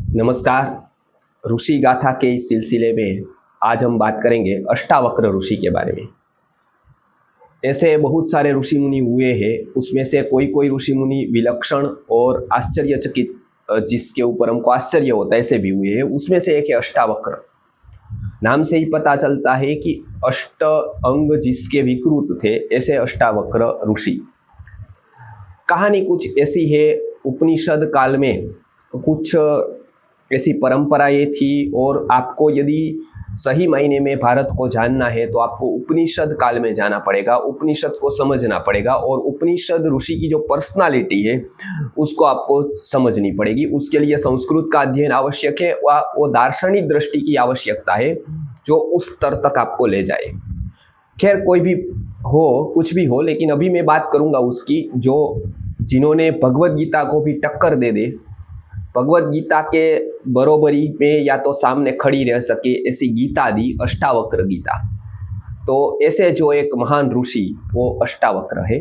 नमस्कार। ऋषि गाथा के इस सिलसिले में आज हम बात करेंगे अष्टावक्र ऋषि के बारे में। ऐसे बहुत सारे ऋषि मुनि हुए हैं, उसमें से कोई कोई ऋषि मुनि विलक्षण और आश्चर्यचकित, जिसके ऊपर हमको आश्चर्य होता है, ऐसे भी हुए हैं। उसमें से एक है अष्टावक्र। नाम से ही पता चलता है कि अष्ट अंग जिसके विकृत थे, ऐसे अष्टावक्र ऋषि। कहानी कुछ ऐसी है, उपनिषद काल में कुछ ऐसी परंपराएं थी, और आपको यदि सही मायने में भारत को जानना है तो आपको उपनिषद काल में जाना पड़ेगा, उपनिषद को समझना पड़ेगा, और उपनिषद ऋषि की जो पर्सनालिटी है उसको आपको समझनी पड़ेगी। उसके लिए संस्कृत का अध्ययन आवश्यक है, वो दार्शनिक दृष्टि की आवश्यकता है जो उस स्तर तक आपको ले जाए। खैर, कोई भी हो, कुछ भी हो, लेकिन अभी मैं बात करूंगा उसकी जो जिन्होंने भगवद गीता को भी टक्कर दे दे, भगवद गीता के बरोबरी में या तो सामने खड़ी रह सके, ऐसी गीता दी अष्टावक्र गीता। तो ऐसे जो एक महान ऋषि वो अष्टावक्र है।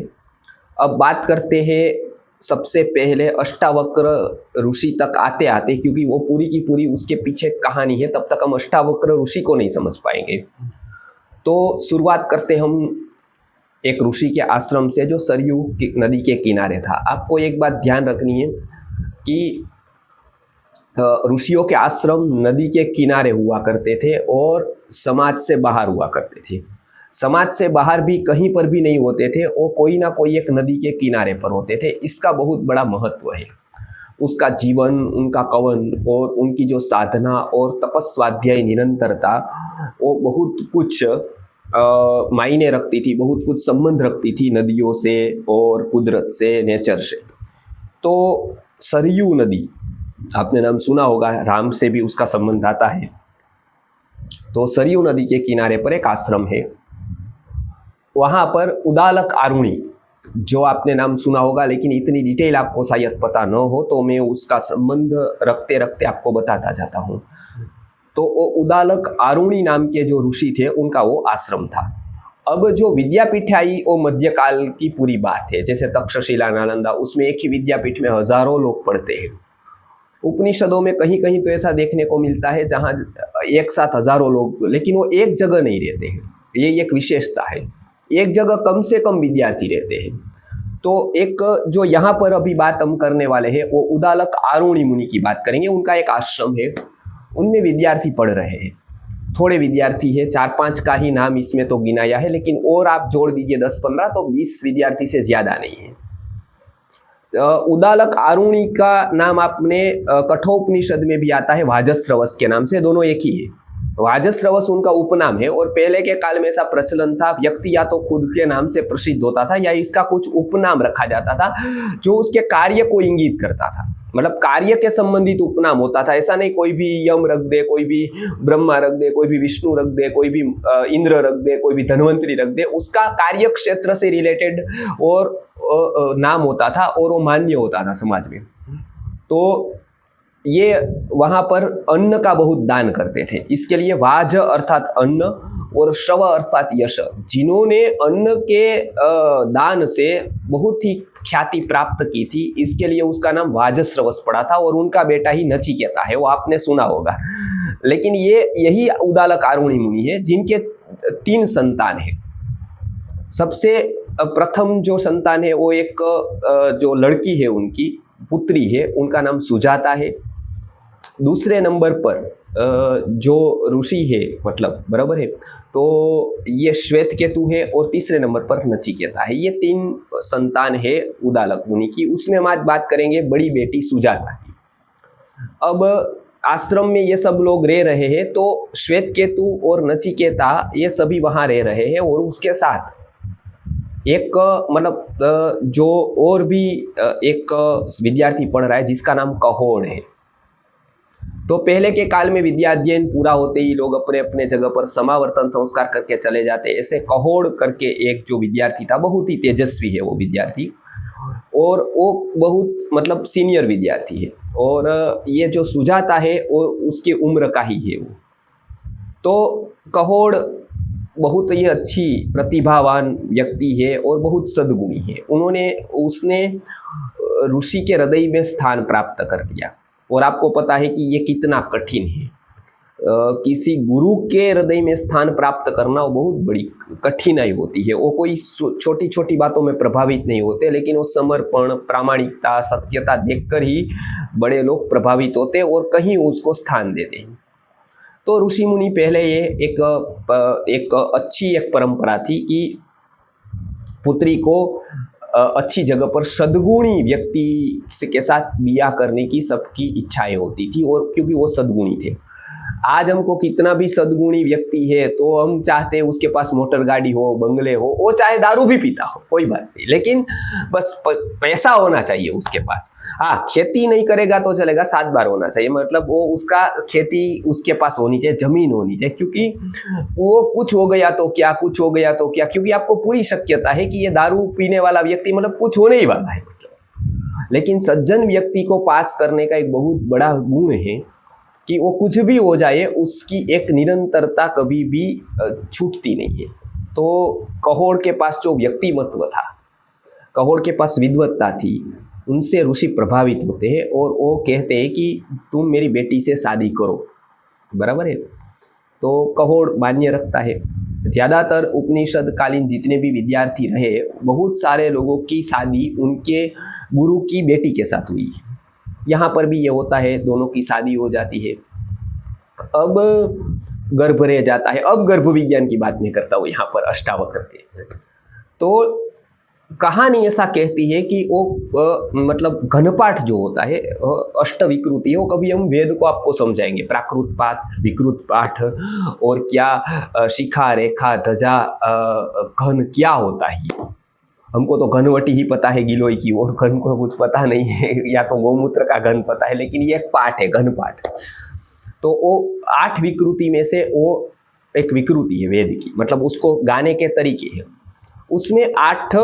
अब बात करते हैं सबसे पहले अष्टावक्र ऋषि तक आते आते, क्योंकि वो पूरी की पूरी उसके पीछे कहानी है, तब तक हम अष्टावक्र ऋषि को नहीं समझ पाएंगे। तो शुरुआत करते हम एक ऋषि के आश्रम से जो सरयू नदी के किनारे था। आपको एक बात ध्यान रखनी है कि ऋषियों के आश्रम नदी के किनारे हुआ करते थे और समाज से बाहर हुआ करते थे। समाज से बाहर भी कहीं पर भी नहीं होते थे, वो कोई ना कोई एक नदी के किनारे पर होते थे। इसका बहुत बड़ा महत्व है। उसका जीवन, उनका कवन और उनकी जो साधना और तपस्वाध्याय निरंतरता, वो बहुत कुछ मायने रखती थी, बहुत कुछ संबंध रखती थी नदियों से और कुदरत से, नेचर से। तो सरयू नदी, आपने नाम सुना होगा, राम से भी उसका संबंध आता है। तो सरयू नदी के किनारे पर एक आश्रम है, वहां पर उदालक आरुणि, जो आपने नाम सुना होगा, लेकिन इतनी डिटेल आपको शायद पता न हो, तो मैं उसका संबंध रखते रखते आपको बताता जाता हूँ। तो वो उदालक आरुणि नाम के जो ऋषि थे, उनका वो आश्रम था। अब जो विद्यापीठ आई वो मध्यकाल की पूरी बात है, जैसे तक्षशिला, नालंदा, उसमें एक ही विद्यापीठ में हजारों लोग पढ़ते हैं। उपनिषदों में कहीं कहीं तो ऐसा देखने को मिलता है जहां एक साथ हजारों लोग, लेकिन वो एक जगह नहीं रहते हैं। ये एक विशेषता है, एक जगह कम से कम विद्यार्थी रहते हैं। तो एक जो यहाँ पर अभी बात हम करने वाले हैं, वो उदालक आरुणि मुनि की बात करेंगे। उनका एक आश्रम है, उनमें विद्यार्थी पढ़ रहे हैं। थोड़े विद्यार्थी है, 4-5 का ही नाम इसमें तो गिनाया है, लेकिन और आप जोड़ दीजिए 10-15, तो 20 विद्यार्थी से ज्यादा नहीं है। उदालक आरुणि का नाम आपने कठोपनिषद में भी आता है वाजस्रवस के नाम से, दोनों एक ही है। वाजस्रवस उनका उपनाम है, और पहले के काल में ऐसा प्रचलन था, व्यक्ति या तो खुद के नाम से प्रसिद्ध होता था या इसका कुछ उपनाम रखा जाता था जो उसके कार्य को इंगित करता था, मतलब कार्य के संबंधित उपनाम होता था। ऐसा नहीं कोई भी यम रख दे, कोई भी ब्रह्मा रख दे, कोई भी विष्णु रख दे, कोई भी इंद्र रख दे, कोई भी धन्वंतरी रख दे। उसका कार्य क्षेत्र से रिलेटेड और नाम होता था, और वो मान्य होता था समाज में। तो ये वहां पर अन्न का बहुत दान करते थे। इसके लिए वाज अर्थात अन्न और श्रव अर्थात यश, जिन्होंने अन्न के दान से बहुत ही ख्याति प्राप्त की थी, इसके लिए उसका नाम वाजस्रवस पड़ा था, और उनका बेटा ही नचिकेता है, वो आपने सुना होगा। लेकिन ये यही उदालक आरुणि मुनि है, जिनके 3 संतान है। सबसे प्रथम जो संतान है वो एक जो लड़की है, उनकी पुत्री है, उनका नाम सुजाता है। दूसरे नंबर पर जो ऋषि है, मतलब बराबर है, तो ये श्वेत केतु है, और तीसरे नंबर पर नचिकेता है। ये 3 संतान है उदालक मुनि की। उसमें हम आज बात करेंगे बड़ी बेटी सुजाता की। अब आश्रम में ये सब लोग रह रहे हैं, तो श्वेत केतु और नचिकेता ये सभी वहां रह रहे हैं, और उसके साथ एक मतलब जो और भी एक विद्यार्थी पढ़ रहा है जिसका नाम कहोड़ है। तो पहले के काल में विद्याध्ययन पूरा होते ही लोग अपने अपने जगह पर समावर्तन संस्कार करके चले जाते। ऐसे कहोड़ करके एक जो विद्यार्थी था, बहुत ही तेजस्वी है वो विद्यार्थी, और वो बहुत मतलब सीनियर विद्यार्थी है। और ये जो सुजाता है वो उसकी उम्र का ही है वो। तो कहोड़ बहुत ही अच्छी प्रतिभावान व्यक्ति है और बहुत सद्गुणी है। उसने ऋषि के हृदय में स्थान प्राप्त कर लिया। और आपको पता है कि ये कितना कठिन है। किसी गुरु के हृदय में स्थान प्राप्त करना वो बहुत बड़ी कठिनाई होती है। वो कोई छोटी छोटी बातों में प्रभावित नहीं होते, लेकिन वो समर्पण, प्रामाणिकता, सत्यता देखकर ही बड़े लोग प्रभावित होते और कहीं उसको स्थान देते हैं। तो ऋषि मुनि पहले ये एक अच्छी एक परंपरा थी कि पुत्री को अच्छी जगह पर सद्गुणी व्यक्ति के साथ बिया करने की सबकी इच्छाएं होती थी, और क्योंकि वो सद्गुणी थे। आज हमको कितना भी सद्गुणी व्यक्ति है तो हम चाहते हैं उसके पास मोटर गाड़ी हो, बंगले हो, वो चाहे दारू भी पीता हो, कोई बात नहीं, लेकिन बस पैसा होना चाहिए उसके पास। हाँ, खेती नहीं करेगा तो चलेगा, 7 बार होना चाहिए, मतलब वो उसका खेती उसके पास होनी चाहिए, जमीन होनी चाहिए, क्योंकि वो कुछ हो गया तो क्या, कुछ हो गया तो क्या, क्योंकि आपको पूरी शक्यता है कि ये दारू पीने वाला व्यक्ति मतलब कुछ होने ही वाला है। लेकिन सज्जन व्यक्ति को पास करने का एक बहुत बड़ा गुण है कि वो कुछ भी हो जाए उसकी एक निरंतरता कभी भी छूटती नहीं है। तो कहोड़ के पास जो व्यक्तिमत्व था, कहोड़ के पास विद्वत्ता थी, उनसे ऋषि प्रभावित होते हैं और वो कहते हैं कि तुम मेरी बेटी से शादी करो, बराबर है। तो कहोड़ मान्य रखता है। ज़्यादातर उपनिषद कालीन जितने भी विद्यार्थी रहे, बहुत सारे लोगों की शादी उनके गुरु की बेटी के साथ हुई। यहाँ पर भी ये होता है, दोनों की शादी हो जाती है। अब गर्भ रह जाता है। अब गर्भ विज्ञान की बात नहीं करता हूँ यहाँ पर, अष्टावक्र के। तो कहानी ऐसा कहती है कि वो मतलब घनपाठ जो होता है, अष्ट विकृति है, वो कभी हम वेद को आपको समझाएंगे, प्राकृत पाठ, विकृत पाठ, और क्या शिखा, रेखा, ध्वजा, घन क्या होता है। हमको तो घनवटी ही पता है गिलोय की, और घन को कुछ पता नहीं है, या तो गौमूत्र का घन पता है, लेकिन ये एक पाठ है, घन पाठ। तो वो 8 विकृति में से वो एक विकृति है वेद की, मतलब उसको गाने के तरीके हैं। उसमें 8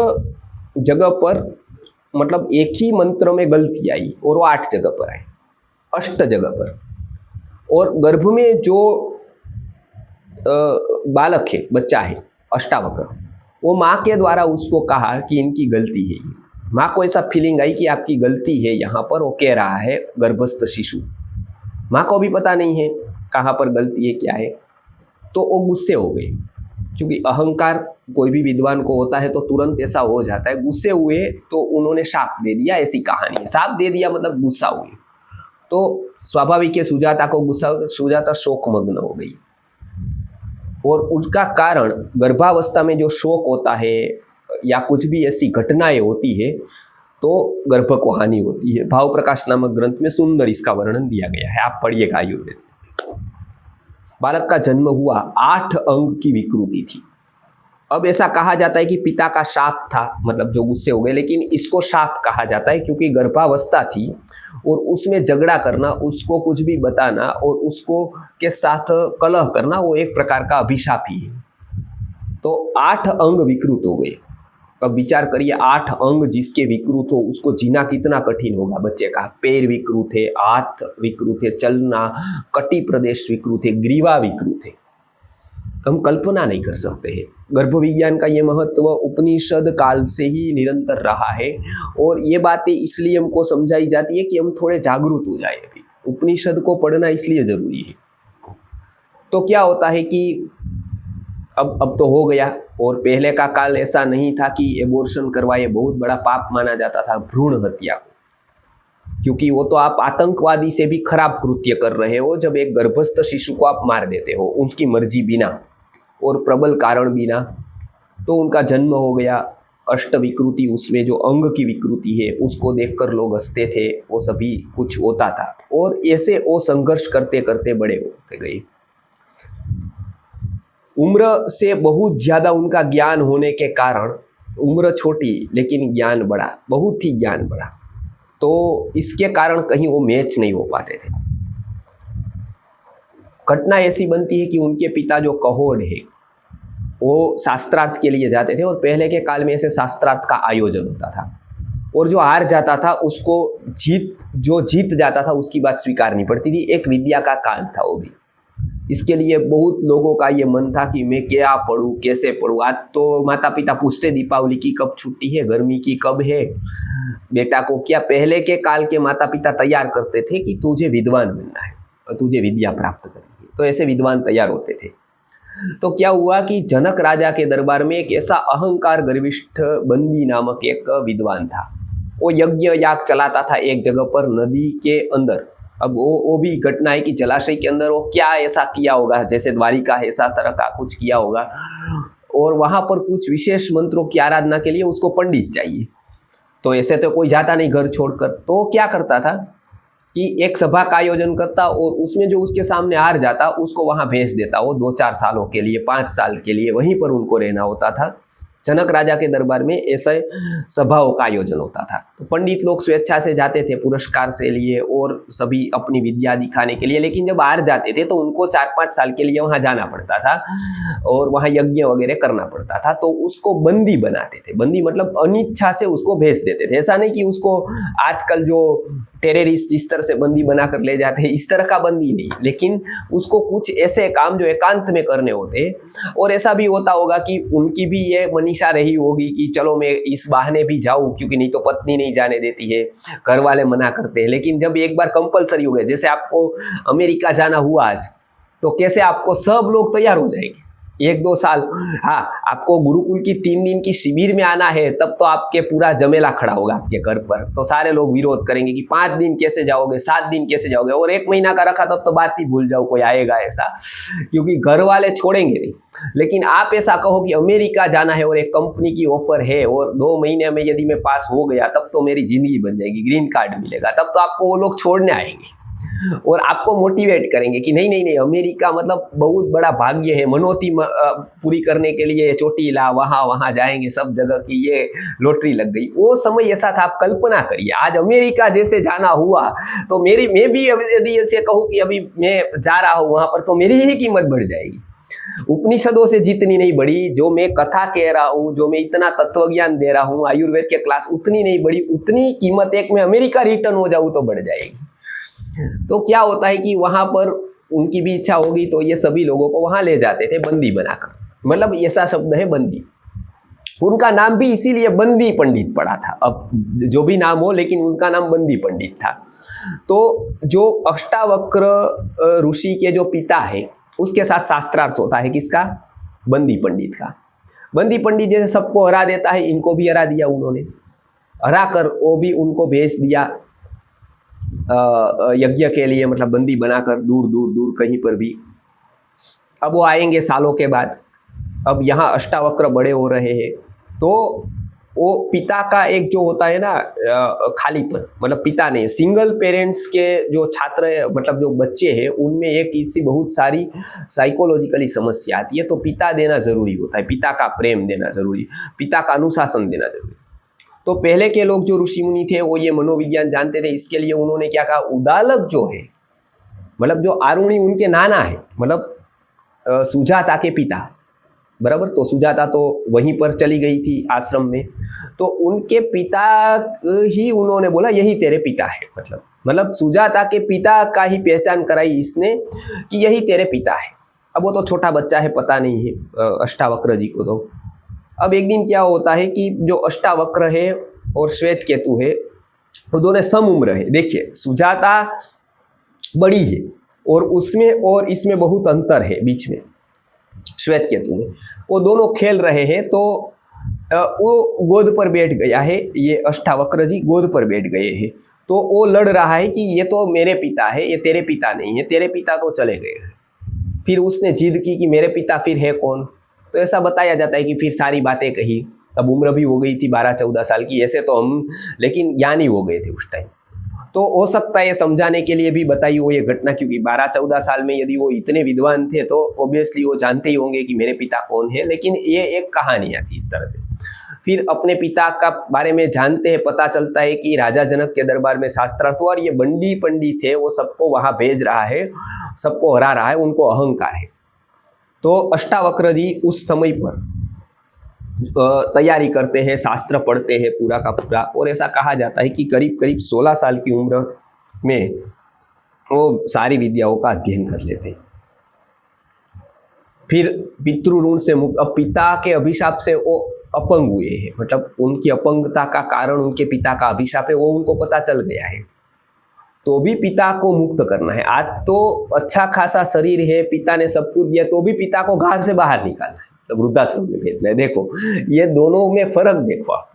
जगह पर मतलब एक ही मंत्र में गलती आई और वो 8 जगह पर आई, 8 जगह पर। और गर्भ में जो बालक है, बच्चा है, अष्टावक्र, वो माँ के द्वारा उसको कहा कि इनकी गलती है। माँ को ऐसा फीलिंग आई कि आपकी गलती है यहाँ पर, वो कह रहा है गर्भस्थ शिशु। माँ को भी पता नहीं है कहाँ पर गलती है, क्या है। तो वो गुस्से हो गए, क्योंकि अहंकार कोई भी विद्वान को होता है तो तुरंत ऐसा हो जाता है। गुस्से हुए तो उन्होंने शाप दे दिया, ऐसी कहानी है। शाप दे दिया मतलब गुस्सा हुए। तो स्वाभाविक है, सुजाता को गुस्सा, सुजाता शोकमग्न हो गई। और उसका कारण गर्भावस्था में जो शोक होता है या कुछ भी ऐसी घटनाएं होती है तो गर्भ को हानि होती है। भाव प्रकाश नामक ग्रंथ में सुंदर इसका वर्णन दिया गया है, आप पढ़िएगा आयुर्वेद। बालक का जन्म हुआ, 8 अंग की विकृति थी। अब ऐसा कहा जाता है कि पिता का शाप था, मतलब जो गुस्से हो गए, लेकिन इसको शाप कहा जाता है क्योंकि गर्भावस्था थी और उसमें झगड़ा करना, उसको कुछ भी बताना और उसको के साथ कलह करना, वो एक प्रकार का अभिशाप ही है। तो 8 अंग विकृत हो गए। अब विचार करिए, 8 अंग जिसके विकृत हो उसको जीना कितना कठिन होगा बच्चे का। पैर विकृत है, हाथ विकृत है, चलना, कटी प्रदेश विकृत है, ग्रीवा विकृत है, हम कल्पना नहीं कर सकते हैं। गर्भ विज्ञान का ये महत्व उपनिषद काल से ही निरंतर रहा है और ये बातें इसलिए हमको समझाई जाती है कि हम थोड़े जागरूक हो जाए। अभी उपनिषद को पढ़ना इसलिए जरूरी है। तो क्या होता है कि अब तो हो गया, और पहले का काल ऐसा नहीं था कि एबॉर्शन करवाए बहुत बड़ा पाप माना जाता था, भ्रूण हत्या को, क्योंकि वो तो आप आतंकवादी से भी खराब कृत्य कर रहे हो जब एक गर्भस्थ शिशु को आप मार देते हो उसकी मर्जी बिना और प्रबल कारण बिना। तो उनका जन्म हो गया, अष्ट विकृति, उसमें जो अंग की विकृति है उसको देखकर लोग हंसते थे, वो सभी कुछ होता था। और ऐसे वो संघर्ष करते करते बड़े होते गए। उम्र से बहुत ज्यादा उनका ज्ञान होने के कारण, उम्र छोटी लेकिन ज्ञान बड़ा, बहुत ही ज्ञान बड़ा, तो इसके कारण कहीं वो मैच नहीं हो पाते थे। घटना ऐसी बनती है कि उनके पिता जो कहोड़ है वो शास्त्रार्थ के लिए जाते थे, और पहले के काल में ऐसे शास्त्रार्थ का आयोजन होता था, और जो हार जाता था उसको जीत जाता था उसकी बात स्वीकारनी पड़ती थी। एक विद्या का काल था वो भी। इसके लिए बहुत लोगों का ये मन था कि मैं क्या पढ़ूँ, कैसे पढ़ूँ। आज तो माता पिता पूछते दीपावली की कब छुट्टी है, गर्मी की कब है, बेटा को क्या। पहले के काल के माता पिता तैयार करते थे कि तुझे विद्वान बनना है और तुझे विद्या प्राप्त करनी है, तो ऐसे विद्वान तैयार होते थे। तो क्या हुआ कि जनक राजा के दरबार में एक ऐसा अहंकार गर्विष्ठ बंदी नामक एक विद्वान था। वो यज्ञ याग चलाता था एक जगह पर नदी के अंदर। अब वो भी घटना है कि जलाशय के अंदर वो क्या ऐसा किया होगा, जैसे द्वारिका है ऐसा तरह का कुछ किया होगा, और वहां पर कुछ विशेष मंत्रों की आराधना के लिए उसको पंडित चाहिए। तो ऐसे तो कोई जाता नहीं घर छोड़कर, तो क्या करता था कि एक सभा का आयोजन करता और उसमें जो उसके सामने हार जाता उसको वहां भेज देता। वो 2-4 सालों के लिए, 5 साल के लिए वहीं पर उनको रहना होता था। जनक राजा के दरबार में ऐसे सभाओं का आयोजन होता था। तो पंडित लोग स्वेच्छा से जाते थे पुरस्कार से लिए और सभी अपनी विद्या दिखाने के लिए, लेकिन जब हार जाते थे तो उनको 4-5 साल के लिए वहां जाना पड़ता था और वहां यज्ञ वगैरह करना पड़ता था। तो उसको बंदी बनाते थे। बंदी मतलब अनिच्छा से उसको भेज देते थे। ऐसा नहीं कि उसको आजकल जो टेररिस्ट जिस तरह से बंदी बनाकर ले जाते हैं इस तरह का बंदी नहीं, लेकिन उसको कुछ ऐसे काम जो एकांत में करने होते। और ऐसा भी होता होगा कि उनकी भी ये मनीषा रही होगी कि चलो मैं इस बहाने भी जाऊं, क्योंकि नहीं तो पत्नी नहीं जाने देती है, घर वाले मना करते हैं। लेकिन जब एक बार कंपलसरी हो गए, जैसे आपको अमेरिका जाना हुआ आज, तो कैसे आपको सब लोग तैयार हो जाएंगे 1-2 साल। हाँ, आपको गुरुकुल की 3 दिन की शिविर में आना है, तब तो आपके पूरा जमेला खड़ा होगा आपके घर पर। तो सारे लोग विरोध करेंगे कि 5 दिन कैसे जाओगे, 7 दिन कैसे जाओगे, और 1 महीना का रखा तब तो बात ही भूल जाओ, कोई आएगा ऐसा, क्योंकि घर वाले छोड़ेंगे नहीं। लेकिन आप ऐसा कहो कि अमेरिका जाना है और एक कंपनी की ऑफर है और 2 महीने में यदि मैं पास हो गया तब तो मेरी जिंदगी बन जाएगी, ग्रीन कार्ड मिलेगा, तब तो आपको वो लोग छोड़ने आएंगे और आपको मोटिवेट करेंगे कि नहीं नहीं नहीं, अमेरिका मतलब बहुत बड़ा भाग्य है, मनोती पूरी करने के लिए चोटीला वहां जाएंगे, सब जगह की ये लॉटरी लग गई। वो समय ऐसा था, आप कल्पना करिए आज अमेरिका जैसे जाना हुआ तो मैं भी यदि ऐसे कहूँ कि अभी मैं जा रहा हूँ वहां पर, तो मेरी ही कीमत बढ़ जाएगी। उपनिषदों से जितनी नहीं बढ़ी, जो मैं कथा कह रहा हूँ, जो मैं इतना तत्व ज्ञान दे रहा हूँ आयुर्वेद के क्लास, उतनी नहीं बढ़ी, उतनी कीमत एक में अमेरिका रिटर्न हो जाऊँ तो बढ़ जाएगी। तो क्या होता है कि वहां पर उनकी भी इच्छा होगी तो ये सभी लोगों को वहां ले जाते थे बंदी बनाकर। मतलब ऐसा शब्द है बंदी, उनका नाम भी इसीलिए बंदी पंडित पड़ा था। अब जो भी नाम हो, लेकिन उनका नाम बंदी पंडित था। तो जो अष्टावक्र ऋषि के जो पिता है उसके साथ शास्त्रार्थ होता है किसका, बंदी पंडित का। बंदी पंडित जैसे सबको हरा देता है, इनको भी हरा दिया उन्होंने, हरा कर वो भी उनको भेज दिया यज्ञ के लिए, मतलब बंदी बनाकर दूर दूर दूर कहीं पर भी। अब वो आएंगे सालों के बाद। अब यहाँ अष्टावक्र बड़े हो रहे हैं, तो वो पिता का एक जो होता है ना खालीपन, मतलब पिता नहीं, सिंगल पेरेंट्स के जो छात्र है, मतलब जो बच्चे हैं, उनमें एक इससे बहुत सारी साइकोलॉजिकली समस्या आती है। तो पिता देना जरूरी होता है, पिता का प्रेम देना जरूरी, पिता का अनुशासन देना जरूरी। तो पहले के लोग जो ऋषि मुनि थे वो ये मनोविज्ञान जानते थे, इसके लिए उन्होंने क्या कहा, उदालक जो है, मतलब जो आरुणि उनके नाना है, मतलब सुजाता के पिता, बराबर। तो सुजाता तो वहीं पर चली गई थी आश्रम में, तो उनके पिता ही उन्होंने बोला यही तेरे पिता है, मतलब सुजाता के पिता का ही पहचान कराई इसने कि यही तेरे पिता है। अब वो तो छोटा बच्चा है, पता नहीं है अष्टावक्र जी को। तो अब एक दिन क्या होता है कि जो अष्टावक्र है और श्वेत केतु है वो दोनों सम उम्र है। देखिए सुजाता बड़ी है और उसमें और इसमें बहुत अंतर है बीच में, श्वेत केतु में। वो दोनों खेल रहे हैं, तो वो गोद पर बैठ गया है, ये अष्टावक्र जी गोद पर बैठ गए हैं। तो वो लड़ रहा है कि ये तो मेरे पिता है, ये तेरे पिता नहीं है, तेरे पिता तो चले गए हैं। फिर उसने जिद की कि मेरे पिता फिर है कौन। तो ऐसा बताया जाता है कि फिर सारी बातें कही। अब उम्र भी हो गई थी 12-14 साल की, ऐसे तो हम लेकिन ज्ञानी हो गए थे उस टाइम। तो हो सकता है ये समझाने के लिए भी बताई हो ये घटना, क्योंकि 12-14 साल में यदि वो इतने विद्वान थे तो ऑब्वियसली वो जानते ही होंगे कि मेरे पिता कौन है। लेकिन ये एक कहानी आती इस तरह से। फिर अपने पिता का बारे में जानते हैं, पता चलता है कि राजा जनक के दरबार में शास्त्रार्थ हुआ और ये बंडी पंडित है, वो सबको वहां भेज रहा है, सबको हरा रहा है, उनको अहंकार है। तो अष्टावक्र जी उस समय पर तैयारी करते हैं, शास्त्र पढ़ते हैं पूरा का पूरा, और ऐसा कहा जाता है कि करीब करीब 16 साल की उम्र में वो सारी विद्याओं का अध्ययन कर लेते हैं। फिर पितृ ऋण से मुक्त, अब पिता के अभिशाप से वो अपंग हुए हैं, मतलब उनकी अपंगता का कारण उनके पिता का अभिशाप है, वो उनको पता चल गया है, तो भी पिता को मुक्त करना है। आज तो अच्छा खासा शरीर है, पिता ने सब कुछ दिया, तो भी पिता को घर से बाहर निकालना है, तो वृद्धाश्रम में भेजना है। देखो ये दोनों में फर्क देखो आप।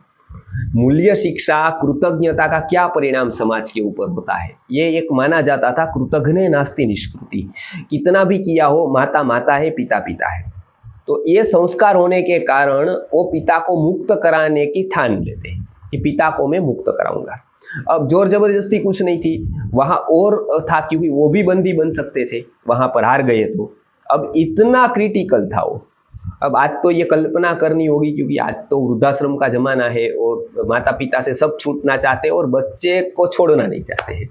मूल्य शिक्षा, कृतज्ञता का क्या परिणाम समाज के ऊपर होता है। ये एक माना जाता था कृतघ्ने नास्ति निष्कृति, कितना भी किया हो माता माता है, पिता पिता है। तो ये संस्कार होने के कारण वो पिता को मुक्त कराने की ठान लेते हैं कि पिता को मैं मुक्त कराऊंगा। अब जोर जबरदस्ती कुछ नहीं थी वहां, और था क्योंकि वो भी बंदी बन सकते थे, वहां पर हार गए तो। अब इतना क्रिटिकल था वो। अब आज तो ये कल्पना करनी होगी, क्योंकि आज तो वृद्धाश्रम का जमाना है और माता पिता से सब छूटना चाहते हैं और बच्चे को छोड़ना नहीं चाहते हैं।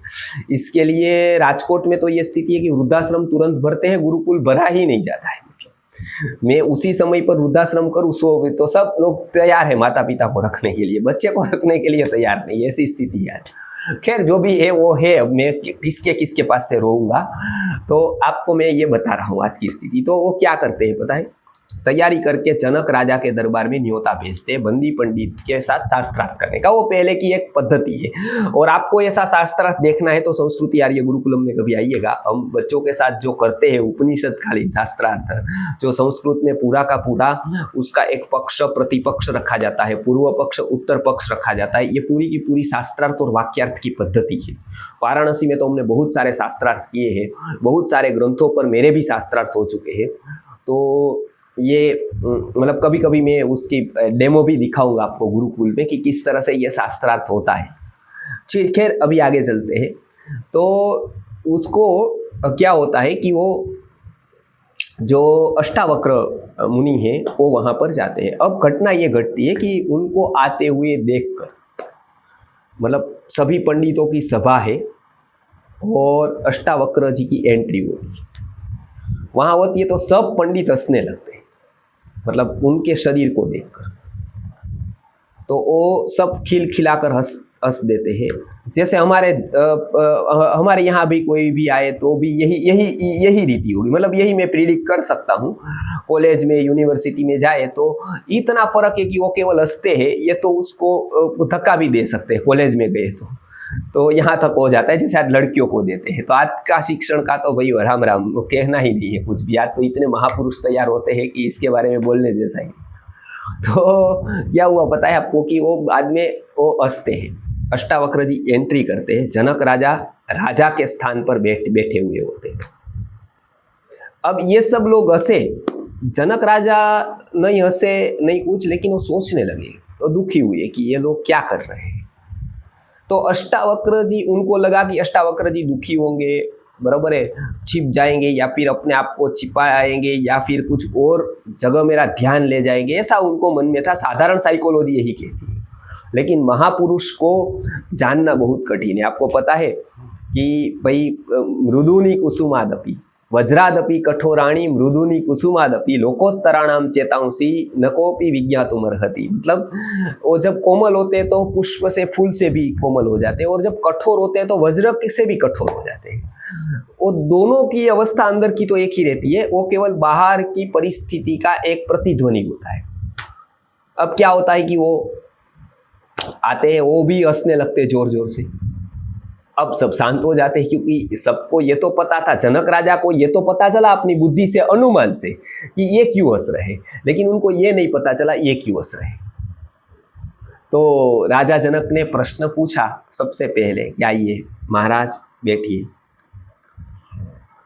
इसके लिए राजकोट में तो ये स्थिति है कि वृद्धाश्रम तुरंत भरते हैं, गुरुकुल भरा ही नहीं जाता है। मैं उसी समय पर वृद्धाश्रम करूँ तो सब लोग तैयार है माता पिता को रखने के लिए, बच्चे को रखने के लिए तैयार नहीं, ऐसी स्थिति है। खैर जो भी है वो है, अब मैं किसके किसके पास से रोऊंगा, तो आपको मैं ये बता रहा हूँ आज की स्थिति। तो वो क्या करते हैं पता है, तैयारी करके जनक राजा के दरबार में न्योता भेजते हैं बंदी पंडित के साथ शास्त्रार्थ करने का। वो पहले की एक पद्धति है, और आपको ऐसा शास्त्रार्थ देखना है तो संस्कृति आर्य गुरुकुलम में कभी आइएगा। हम बच्चों के साथ जो करते हैं उपनिषद कालीन शास्त्रार्थ, जो संस्कृत में पूरा का पूरा उसका एक पक्ष प्रतिपक्ष रखा जाता है, पूर्व पक्ष उत्तर पक्ष रखा जाता है। ये पूरी की पूरी शास्त्रार्थ और वाक्यार्थ की पद्धति है। वाराणसी में तो हमने बहुत सारे शास्त्रार्थ किए हैं, बहुत सारे ग्रंथों पर मेरे भी शास्त्रार्थ हो चुके हैं। तो ये मतलब कभी कभी मैं उसकी डेमो भी दिखाऊंगा आपको गुरुकुल में कि किस तरह से ये शास्त्रार्थ होता है। खैर अभी आगे चलते हैं। तो उसको क्या होता है कि वो जो अष्टावक्र मुनि है वो वहां पर जाते हैं। अब घटना ये घटती है कि उनको आते हुए देखकर, मतलब सभी पंडितों की सभा है और अष्टावक्र जी की एंट्री होती है, वहां होती है, तो सब पंडित हंसने लगते हैं, मतलब उनके शरीर को देखकर। तो वो सब खिलखिलाकर हंस देते हैं। जैसे हमारे यहाँ भी कोई भी आए तो भी यही रीति होगी, मतलब यही मैं प्रिडिक्ट कर सकता हूँ। कॉलेज में यूनिवर्सिटी में जाए तो इतना फर्क है कि वो केवल हंसते हैं, ये तो उसको धक्का भी दे सकते हैं। कॉलेज में गए तो यहाँ तक हो जाता है जैसे आज लड़कियों को देते हैं। तो आज का शिक्षण का तो भाई राम राम, वो कहना ही नहीं है कुछ भी। आज तो इतने महापुरुष तैयार होते हैं कि इसके बारे में बोलने जैसा ही। तो क्या हुआ पता है आपको कि वो बाद में वो हंसते हैं। अष्टावक्र जी एंट्री करते हैं, जनक राजा के स्थान पर बैठे हुए होते हैं। अब ये सब लोग हंसे, जनक राजा नहीं हंसे नहीं कुछ, लेकिन वो सोचने लगे, तो दुखी हुए कि ये लोग क्या कर रहे हैं। तो अष्टावक्र जी, उनको लगा कि अष्टावक्र जी दुखी होंगे, बराबर है, छिप जाएंगे या फिर अपने आप को छिपाएंगे या फिर कुछ और जगह मेरा ध्यान ले जाएंगे, ऐसा उनको मन में था। साधारण साइकोलॉजी यही कहती है, लेकिन महापुरुष को जानना बहुत कठिन है। आपको पता है कि भाई मृदुनी कुसुमादपि वज्रादपि कठोराणी मृदुनी कुसुमादपि लोकोत्तराणाम चेतांसी नकोपि विज्ञातुमर्हति। मतलब वो जब कोमल होते हैं तो पुष्प से फूल से भी कोमल हो जाते हैं, और जब कठोर होते हैं तो वज्र से भी कठोर हो जाते हैं। वो दोनों की अवस्था अंदर की तो एक ही रहती है, वो केवल बाहर की परिस्थिति का एक प्रतिध्वनि होता है। अब क्या होता है कि वो आते हैं, वो भी हंसने लगते हैं जोर जोर से। अब सब शांत हो जाते हैं, क्योंकि सबको ये तो पता था, जनक राजा को ये तो पता चला अपनी बुद्धि से, अनुमान से, कि ये क्यों हंस रहे, लेकिन उनको ये नहीं पता चला ये क्यों हंस रहे। तो राजा जनक ने प्रश्न पूछा सबसे पहले, क्या ये महाराज बैठिए।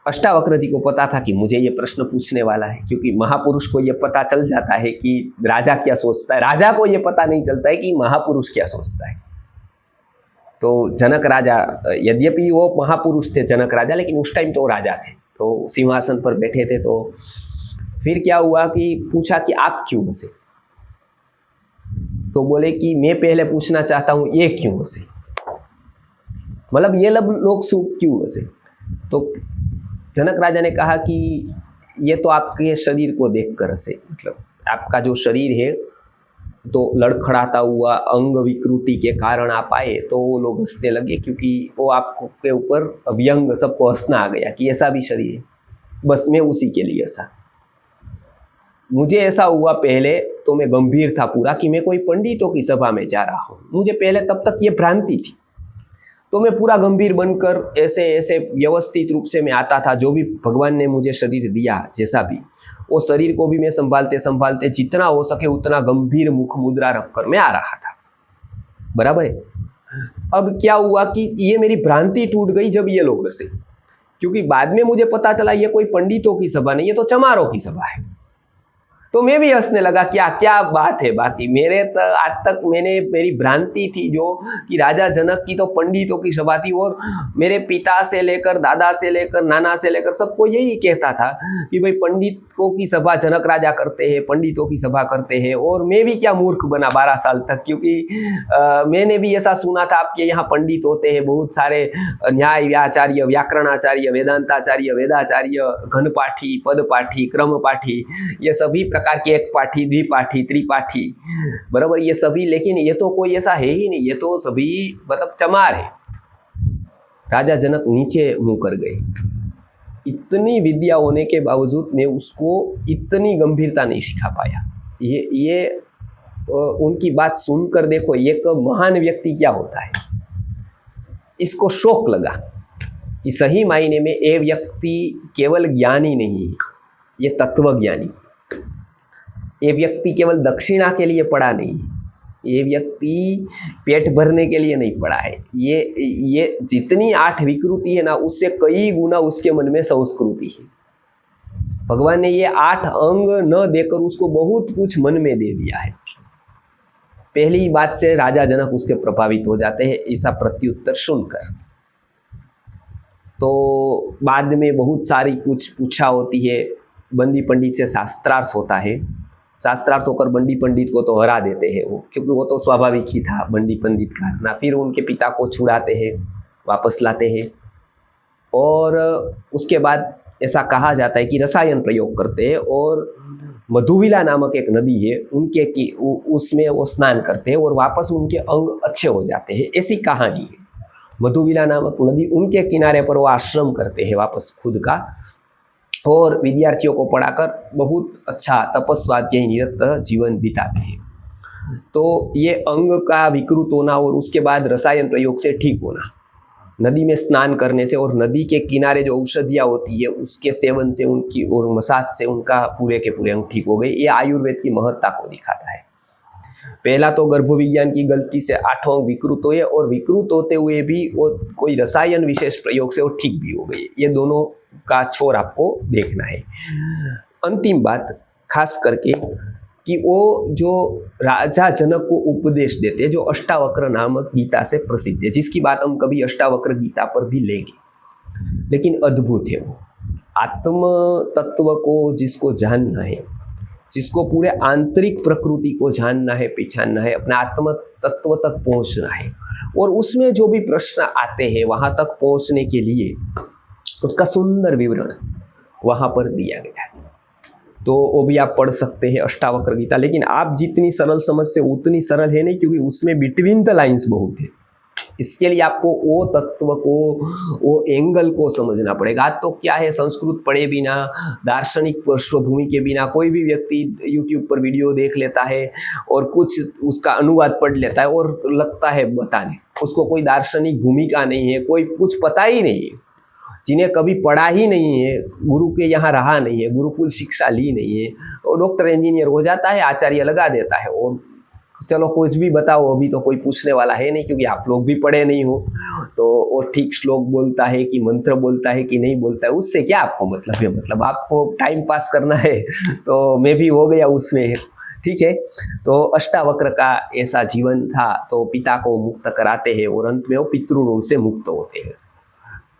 अष्टावक्र जी को पता था कि मुझे ये प्रश्न पूछने वाला है, क्योंकि महापुरुष को ये पता चल जाता है कि राजा क्या सोचता है, राजा को ये पता नहीं चलता है कि महापुरुष क्या सोचता है। तो जनक राजा, यद्यपि वो महापुरुष थे जनक राजा, लेकिन उस टाइम तो वो राजा थे, तो सिंहासन पर बैठे थे। तो फिर क्या हुआ कि पूछा कि आप क्यों हंसे। तो बोले कि मैं पहले पूछना चाहता हूं ये क्यों हंसे, मतलब ये लोग क्यों हंसे। तो जनक राजा ने कहा कि ये तो आपके शरीर को देखकर हंसे, मतलब आपका जो शरीर है तो लड़खड़ाता हुआ अंग विकृति के कारण आप आए तो वो लोग हंसने लगे, क्योंकि वो आपके ऊपर व्यंग, सबको हंसना आ गया कि ऐसा भी शरीर है, बस मैं उसी के लिए हंसा। मुझे ऐसा हुआ पहले तो मैं गंभीर था पूरा कि मैं कोई पंडितों की सभा में जा रहा हूँ, मुझे पहले तब तक ये भ्रांति थी। तो मैं पूरा गंभीर बनकर ऐसे ऐसे व्यवस्थित रूप से मैं आता था, जो भी भगवान ने मुझे शरीर दिया जैसा भी, वो शरीर को भी मैं संभालते संभालते जितना हो सके उतना गंभीर मुख मुद्रा रखकर मैं आ रहा था, बराबर है। अब क्या हुआ कि ये मेरी भ्रांति टूट गई जब ये लोग हंसे, क्योंकि बाद में मुझे पता चला ये कोई पंडितों की सभा नहीं, ये तो चमारों की सभा है। तो मैं भी हंसने लगा, क्या क्या बात है। बाकी मेरे तो आज तक मेरी भ्रांति थी जो कि राजा जनक की तो पंडितों की सभा थी, और मेरे पिता से लेकर दादा से लेकर नाना से लेकर सबको यही कहता था कि भाई पंडितों की सभा जनक राजा करते हैं, पंडितों की सभा करते हैं। और मैं भी क्या मूर्ख बना 12 साल तक, क्योंकि मैंने भी ऐसा सुना था आपके यहाँ पंडित होते हैं बहुत सारे, न्याय व्याचार्य, व्याकरणाचार्य, वेदांताचार्य, वेदाचार्य, घनपाठी, पदपाठी, क्रमपाठी, ये सभी प्रकार के, एक पाठी, द्विपाठी, त्रिपाठी, बराबर, ये सभी। लेकिन ये तो कोई ऐसा है ही नहीं, ये तो सभी मतलब चमार है। राजा जनक नीचे मुंह कर गए। इतनी विद्या होने के बावजूद मैं उसको इतनी गंभीरता नहीं सिखा पाया। ये उनकी बात सुनकर देखो एक महान व्यक्ति क्या होता है, इसको शौक लगा कि सही मायने में ये व्यक्ति केवल ज्ञानी नहीं है, ये तत्वज्ञानी। ये व्यक्ति केवल दक्षिणा के लिए पढ़ा नहीं, ये व्यक्ति पेट भरने के लिए नहीं पढ़ा है। ये जितनी 8 विकृति है ना, उससे कई गुना उसके मन में संस्कृति है। भगवान ने ये 8 अंग न देकर उसको बहुत कुछ मन में दे दिया है। पहली बात से राजा जनक उसके प्रभावित हो जाते हैं, ऐसा प्रत्युत्तर सुनकर। तो बाद में बहुत सारी कुछ पूछा होती है, बंदी पंडित से शास्त्रार्थ होता है, शास्त्रार्थ होकर बंडी पंडित को तो हरा देते हैं वो, क्योंकि वो तो स्वाभाविक ही था बंडी पंडित का ना। फिर उनके पिता को छुड़ाते हैं, वापस लाते हैं, और उसके बाद ऐसा कहा जाता है कि रसायन प्रयोग करते हैं, और मधुविला नामक एक नदी है उनके की उसमें वो स्नान करते हैं और वापस उनके अंग अच्छे हो जाते हैं, ऐसी कहानी है। मधुविला नामक नदी, उनके किनारे पर वो आश्रम करते हैं वापस खुद का, और विद्यार्थियों को पढ़ाकर बहुत अच्छा तपस्वाध्याय निरत जीवन बिताते हैं। तो ये अंग का विकृत होना और उसके बाद रसायन प्रयोग से ठीक होना, नदी में स्नान करने से, और नदी के किनारे जो औषधियाँ होती है उसके सेवन से उनकी और मसाज से उनका पूरे के पूरे अंग ठीक हो गए। ये आयुर्वेद की महत्ता को दिखाता है। पहला तो गर्भ विज्ञान की गलती से 8वां अंग विकृत हुए, और विकृत होते हुए भी वो कोई रसायन विशेष प्रयोग से वो ठीक भी हो गए। ये दोनों का छोर आपको देखना है। अंतिम बात खास करके कि वो जो राजा जनक को उपदेश देते, जो अष्टावक्र नामक गीता से प्रसिद्ध है, जिसकी बात हम कभी अष्टावक्र गीता पर भी लेंगे, लेकिन अद्भुत है वो। आत्म तत्व को जिसको जानना है, जिसको पूरे आंतरिक प्रकृति को जानना है, पहचानना है, अपने आत्म तत्व तक पहुंचना है, और उसमें जो भी प्रश्न आते हैं वहां तक पहुंचने के लिए उसका सुंदर विवरण वहां पर दिया गया है। तो वो भी आप पढ़ सकते हैं अष्टावक्र गीता, लेकिन आप जितनी सरल समझते हो उतनी सरल है नहीं, क्योंकि उसमें बिटवीन द लाइन्स बहुत है। इसके लिए आपको वो तत्व को, वो एंगल को समझना पड़ेगा। तो क्या है, संस्कृत पढ़े बिना, दार्शनिक पृष्ठभूमि के बिना कोई भी व्यक्ति यूट्यूब पर वीडियो देख लेता है और कुछ उसका अनुवाद पढ़ लेता है और लगता है बताने, उसको कोई दार्शनिक भूमिका नहीं है, कोई कुछ पता ही नहीं है। जिन्हें कभी पढ़ा ही नहीं है, गुरु के यहाँ रहा नहीं है, गुरुकुल शिक्षा ली नहीं है, और डॉक्टर इंजीनियर हो जाता है, आचार्य लगा देता है, और चलो कुछ भी बताओ, अभी तो कोई पूछने वाला है नहीं, क्योंकि आप लोग भी पढ़े नहीं हो। तो वो ठीक श्लोक बोलता है कि मंत्र बोलता है कि नहीं बोलता है, उससे क्या आपको मतलब है? मतलब आपको टाइम पास करना है, तो मैं भी हो गया उसमें, ठीक है। तो अष्टावक्र का ऐसा जीवन था। तो पिता को मुक्त कराते हैं और अंत में वो पितृ ऋण से मुक्त होते हैं,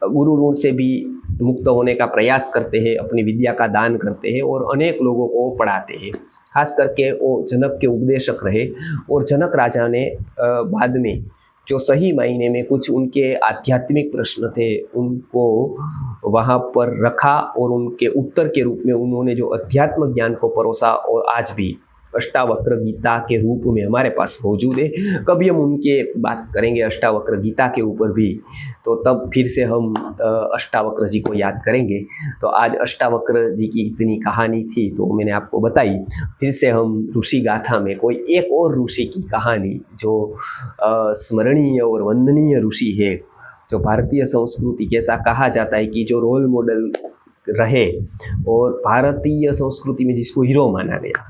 गुरु ऋण से भी मुक्त होने का प्रयास करते हैं, अपनी विद्या का दान करते हैं और अनेक लोगों को पढ़ाते हैं। खास करके वो जनक के उपदेशक रहे, और जनक राजा ने बाद में जो सही मायने में कुछ उनके आध्यात्मिक प्रश्न थे उनको वहाँ पर रखा, और उनके उत्तर के रूप में उन्होंने जो अध्यात्म ज्ञान को परोसा, और आज भी अष्टावक्र गीता के रूप में हमारे पास मौजूद है। कभी हम उनके बात करेंगे अष्टावक्र गीता के ऊपर भी, तो तब फिर से हम अष्टावक्र जी को याद करेंगे। तो आज अष्टावक्र जी की इतनी कहानी थी तो मैंने आपको बताई। फिर से हम ऋषि गाथा में कोई एक और ऋषि की कहानी जो स्मरणीय और वंदनीय ऋषि है, जो भारतीय संस्कृति के ऐसा कहा जाता है कि जो रोल मॉडल रहे और भारतीय संस्कृति में जिसको हीरो माना गया,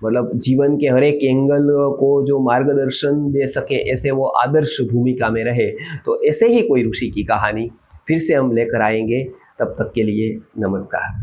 मतलब जीवन के हर एक एंगल को जो मार्गदर्शन दे सके, ऐसे वो आदर्श भूमिका में रहे। तो ऐसे ही कोई ऋषि की कहानी फिर से हम लेकर आएंगे। तब तक के लिए नमस्कार।